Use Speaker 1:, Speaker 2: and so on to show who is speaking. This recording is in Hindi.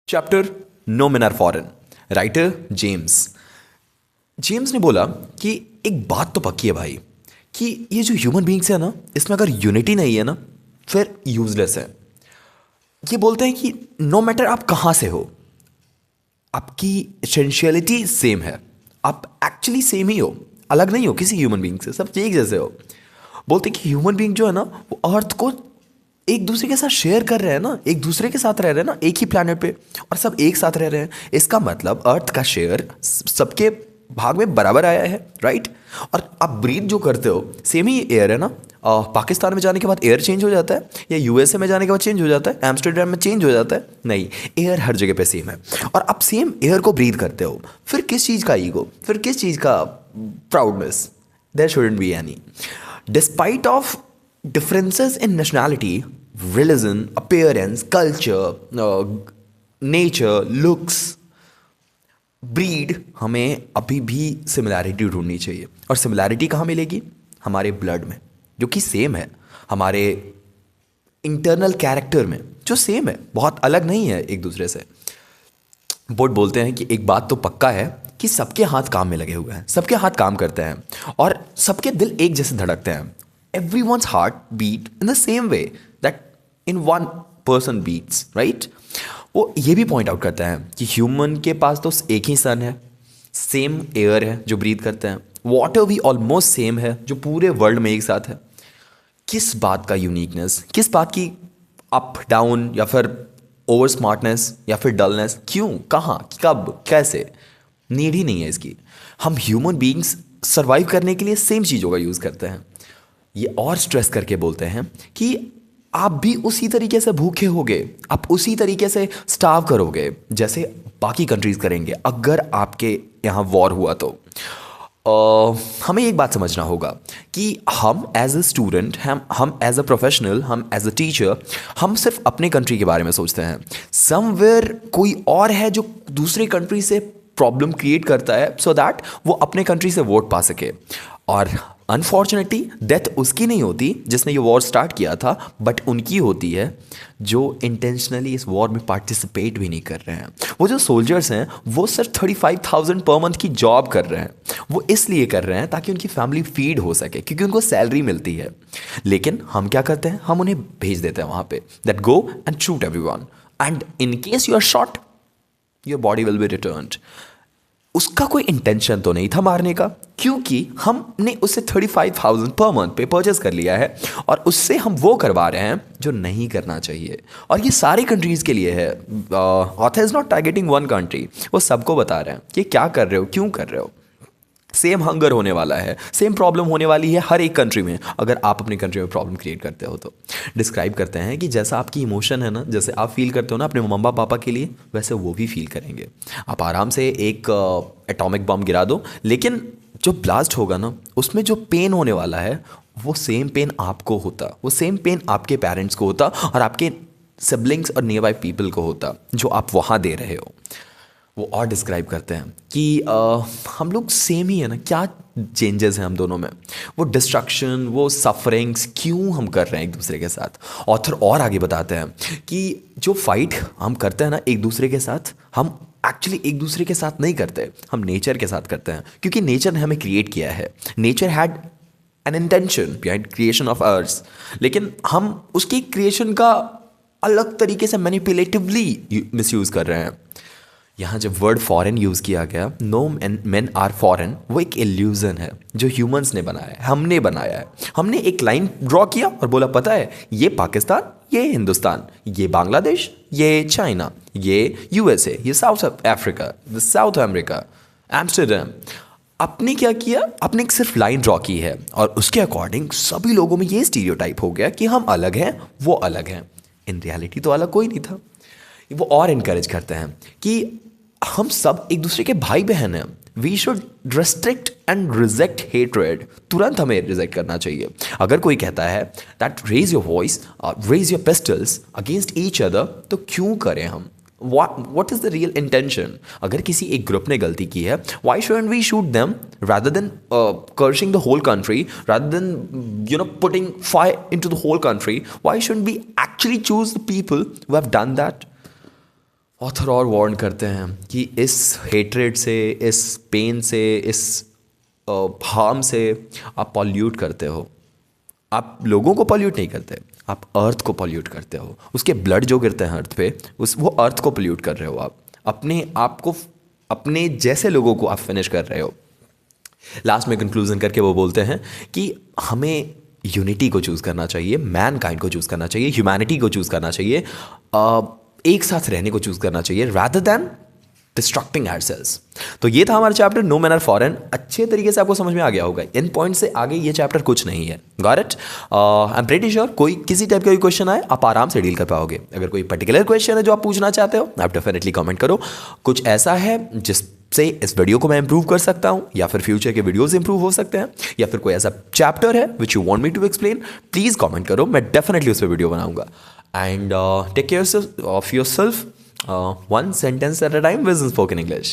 Speaker 1: Chapter no men are foreign. Writer James. James ने बोला कि एक बात तो पक्की है भाई, कि ये जो ह्यूमन बींग्स है ना, इसमें अगर यूनिटी नहीं है ना, फिर यूजलेस है। ये बोलते हैं कि नो मैटर आप कहाँ से हो, आपकी एसेंशियलिटी सेम है। आप एक्चुअली सेम ही हो, अलग नहीं हो किसी ह्यूमन बींग से, सब एक जैसे हो। बोलते हैं कि ह्यूमन बींग जो है ना, वो अर्थ को एक दूसरे के साथ शेयर कर रहे हैं ना, एक दूसरे के साथ रह रहे हैं ना, एक ही प्लैनेट पे, और सब एक साथ रह रहे हैं। इसका मतलब अर्थ का शेयर सबके भाग में बराबर आया है, राइट। और आप ब्रीथ जो करते हो, सेम ही एयर है ना। पाकिस्तान में जाने के बाद एयर चेंज हो जाता है, या यूएसए में जाने के बाद चेंज हो जाता है, एम्स्टर्डम में चेंज हो जाता है? नहीं, एयर हर जगह पे सेम है। और आप सेम एयर को ब्रीथ करते हो, फिर किस चीज़ का ईगो, फिर किस चीज़ का proudness? There shouldn't be any. Despite of differences in nationality, religion, appearance, culture, nature, looks, breed, हमें अभी भी सिमिलैरिटी ढूंढनी चाहिए। और सिमिलैरिटी कहाँ मिलेगी? हमारे ब्लड में, जो कि सेम है, हमारे इंटरनल कैरेक्टर में जो सेम है, बहुत अलग नहीं है एक दूसरे से। बोट बोलते हैं कि एक बात तो पक्का है कि सबके हाथ काम में लगे हुए हैं, सबके हाथ काम करते हैं, और सबके दिल एक जैसे धड़कते हैं। Everyone's heart beat in the same way that in one person beats, right? वो ये भी पॉइंट आउट करता है कि ह्यूमन के पास तो एक ही सन है, सेम एयर है जो ब्रीथ करते हैं, वाटर भी ऑलमोस्ट सेम है जो पूरे वर्ल्ड में एक साथ है। किस बात का यूनिकनेस, किस बात की अप डाउन, या फिर ओवर स्मार्टनेस, या फिर डलनेस? क्यों, कहाँ, कब, कैसे? नीड ही नहीं है इसकी। हम ह्यूमन बीइंग्स सर्वाइव करने के लिए सेम चीज़ों का यूज़ करते हैं। ये और स्ट्रेस करके बोलते हैं कि आप भी उसी तरीके से भूखे होगे, आप उसी तरीके से स्टार्व करोगे जैसे बाकी कंट्रीज करेंगे अगर आपके यहाँ वॉर हुआ तो। हमें एक बात समझना होगा कि हम एज अ स्टूडेंट, हम एज अ प्रोफेशनल, हम एज अ टीचर, हम सिर्फ अपने कंट्री के बारे में सोचते हैं। समवेयर कोई और है जो दूसरे कंट्री से प्रॉब्लम क्रिएट करता है सो दैट वो अपने कंट्री से वोट पा सके। और अनफॉर्चुनेटली डेथ उसकी नहीं होती जिसने ये वॉर स्टार्ट किया था, बट उनकी होती है जो इंटेंशनली इस वॉर में पार्टिसिपेट भी नहीं कर रहे हैं। वो जो सोल्जर्स हैं वो सिर्फ 35,000 पर मंथ की जॉब कर रहे हैं। वो इसलिए कर रहे हैं ताकि उनकी फैमिली फीड हो सके, क्योंकि उनको सैलरी मिलती है। लेकिन हम क्या करते हैं, हम उन्हें भेज देते हैं वहाँ पे, that go and shoot everyone, and in case you are shot your body will be returned. उसका कोई इंटेंशन तो नहीं था मारने का, क्योंकि हमने उसे 35,000 पर मंथ पे परचेज कर लिया है, और उससे हम वो करवा रहे हैं जो नहीं करना चाहिए। और ये सारे कंट्रीज के लिए है। Author is not targeting one country, वो सबको बता रहे हैं कि क्या कर रहे हो, क्यों कर रहे हो। सेम हंगर होने वाला है, सेम प्रॉब्लम होने वाली है हर एक कंट्री में, अगर आप अपनी कंट्री में प्रॉब्लम क्रिएट करते हो तो। डिस्क्राइब करते हैं कि जैसा आपकी इमोशन है ना, जैसे आप फील करते हो ना अपने मम्मा पापा के लिए, वैसे वो भी फील करेंगे। आप आराम से एक एटॉमिक बम गिरा दो, लेकिन जो ब्लास्ट होगा ना, उसमें जो पेन होने वाला है वो सेम पेन आपको होता, वो सेम पेन आपके पेरेंट्स को होता, और आपके सिबलिंग्स और नियर बाय पीपल को होता जो आप वहाँ दे रहे हो। वो और डिस्क्राइब करते हैं कि हम लोग सेम ही है ना, क्या चेंजेस हैं हम दोनों में, वो डिस्ट्रक्शन, वो सफरिंग्स क्यों हम कर रहे हैं एक दूसरे के साथ। ऑथर और आगे बताते हैं कि जो फाइट हम करते हैं ना एक दूसरे के साथ, हम एक्चुअली एक दूसरे के साथ नहीं करते, हम नेचर के साथ करते हैं, क्योंकि नेचर ने हमें क्रिएट किया है। Nature had an intention behind creation of earth, लेकिन हम उसकी क्रिएशन का अलग तरीके से मैनिपुलेटिवली मिसयूज़ कर रहे हैं। यहाँ जब वर्ड फॉरेन यूज़ किया गया, नो मेन आर फॉरेन, वो एक इल्यूज़न है जो ह्यूमंस ने बनाया है, हमने बनाया है। हमने एक लाइन ड्रॉ किया और बोला पता है ये पाकिस्तान, ये हिंदुस्तान, ये बांग्लादेश, ये चाइना, ये यूएसए, ये south Africa, south America, Amsterdam. आपने क्या किया, आपने एक सिर्फ लाइन ड्रॉ की है, और उसके अकॉर्डिंग सभी लोगों में ये स्टीरियोटाइप हो गया कि हम अलग हैं, वो अलग हैं। इन रियलिटी तो अलग कोई नहीं था। वो और इनकरेज करते हैं कि हम सब एक दूसरे के भाई बहन हैं। We should restrict and reject hatred. तुरंत हमें रिजेक्ट करना चाहिए। अगर कोई कहता है that raise your voice, raise your pistols against each other, तो क्यों करें हम? what is the real intention? अगर किसी एक ग्रुप ने गलती की है, why shouldn't we shoot them rather than cursing the whole country, rather than putting fire into the whole country? Why shouldn't we actually choose the people who have done that? Author और वार्न करते हैं कि इस हेट्रेड से, इस पेन से, इस हार्म से आप पॉल्यूट करते हो। आप लोगों को पॉल्यूट नहीं करते, आप अर्थ को पॉल्यूट करते हो। उसके ब्लड जो गिरते हैं अर्थ पे, उस वो अर्थ को पॉल्यूट कर रहे हो आप। अपने आप को, अपने जैसे लोगों को आप फिनिश कर रहे हो। लास्ट में कंक्लूजन करके वो बोलते हैं कि हमें यूनिटी को चूज़ करना चाहिए, मैन काइंड को चूज़ करना चाहिए, ह्यूमैनिटी को चूज़ करना चाहिए, एक साथ रहने को चूज़ करना चाहिए रादर दैन डिस्ट्रक्टिंग आवरसेल्व्स। तो ये था हमारा chapter no man are foreign. अच्छे तरीके से आपको समझ में आ गया होगा, इन पॉइंट से आगे ये चैप्टर कुछ नहीं है। Got it? I am pretty sure कोई किसी टाइप का भी क्वेश्चन आए आप आराम से डील कर पाओगे। अगर कोई पर्टिकुलर क्वेश्चन है जो आप पूछना चाहते हो, आप डेफिनेटली कमेंट करो। कुछ ऐसा है जिससे इस वीडियो को मैं इंप्रूव कर सकता हूँ, या फिर फ्यूचर के वीडियोस इंप्रूव हो सकते हैं, या फिर कोई ऐसा चैप्टर है which you want me to explain, please comment करो, मैं डेफिनेटली उस पर वीडियो बनाऊंगा। And take care of yourself, one sentence at a time with spoken English.